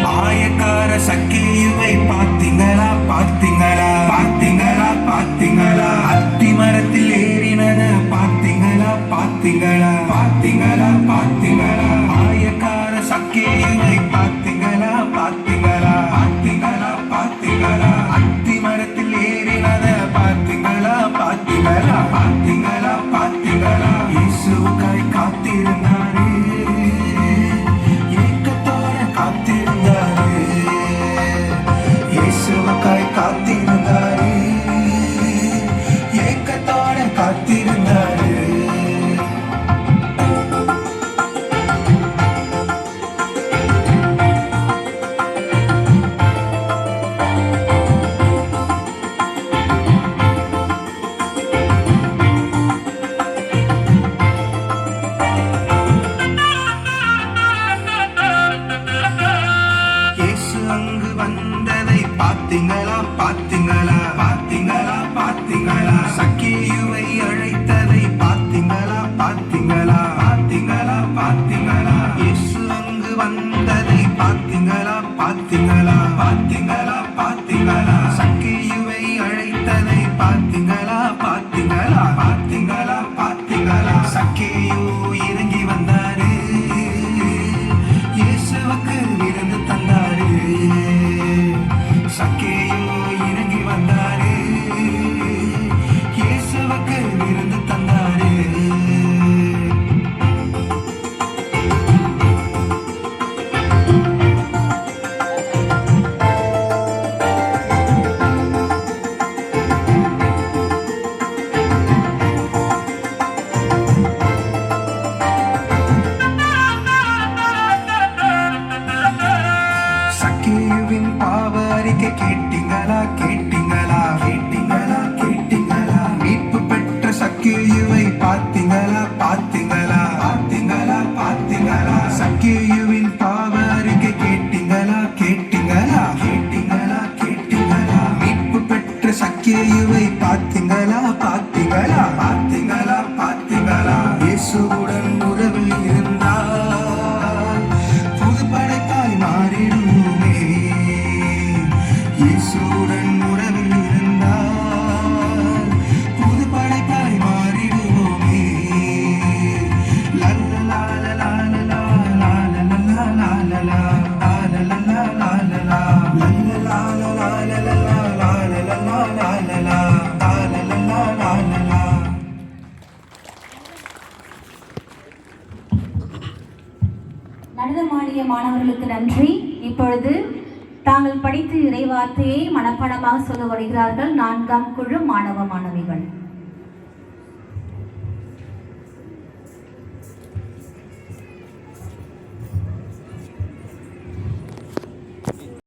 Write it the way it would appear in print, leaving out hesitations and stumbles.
மாயக்கார சக்கியுவை பார்த்தீங்களா பார்த்தீங்களா பார்த்தீங்களா பார்த்தீங்களா அத்தி மரத்தில் ஏறினத பார்த்தீங்களா பார்த்தீங்களா பார்த்தீங்களா பார்த்தீங்களா மாயக்கார சக்கியுவை பார்த்தீங்களா பார்த்தீங்களா பார்த்தீங்களா பார்த்தீங்களா அத்தி மரத்தில் ஏறினத பார்த்தீங்களா பார்த்தீங்களா பார்த்தீங்களா பார்த்தீங்களா இயேசுவுக்காய் காத்திருந்தாரு காத்திருந்தாரு ஏக்கத்தோட காத்திருந்தாரு இயேசு அங்கு வந்ததை பார்த்தீங்களா பார்த்தீங்களா பார்த்தீங்களா பார்த்தீங்களா சக்கியுவை அழைத்ததை பார்த்தீங்களா பார்த்தீங்களா பார்த்தீங்களா பார்த்தீங்களா இயேசு அங்கு வந்ததை பார்த்தீங்களா பார்த்தீங்களா பார்த்தீங்களா பார்த்தீங்களா சக்கியுவை அழைத்ததை பார்த்தீங்களா பார்த்தீங்களா பார்த்தீங்களா பார்த்தீங்களா சக்கியு இறங்கி வந்தாரு இயேசுவுக்கு விருந்து தந்தாரு சக்கேயோ இறங்கி வந்தாரு இயேசுவுக்கு விருந்து தந்தாரு சக்கேயுவின் பாவ அறிக்கை கேட்டீங்களா கேட்டீங்களா கேட்டீங்களா கேட்டீங்களா மீட்பு பெற்ற சக்கேயுவை பார்த்தீங்களா பார்த்தீங்களா பார்த்தீங்களா பார்த்தீங்களா சக்கேயுவின் பாவ அறிக்கை கேட்டீங்களா கேட்டீங்களா கேட்டீங்களா கேட்டீங்களா மீட்பு பெற்ற சக்கேயுவை பார்த்தீங்களா பார்த்தீங்களா பார்த்தீங்களா பார்த்தீங்களா இயேசுவுடன் உறவில் இருந்தால் புது படைப்பாய் மாறிடுமே இயேசுவுடன் உறவில் இருந்தால் புது படைப்பாய் மாறிடுவோமே லல்லலா லலலா லலலா லலலா லலலா லலலா லலலா லல்லலா லலலா லலலா லலலா. நடனமாடிய மாணவர்களுக்கு நன்றி. இப்பொழுது தாங்கள் படித்து இறைவார்த்தையை மனப்பாடமாக சொல்ல வருகிறார்கள் 4ஆம் குழு மாணவ மாணவிகள்.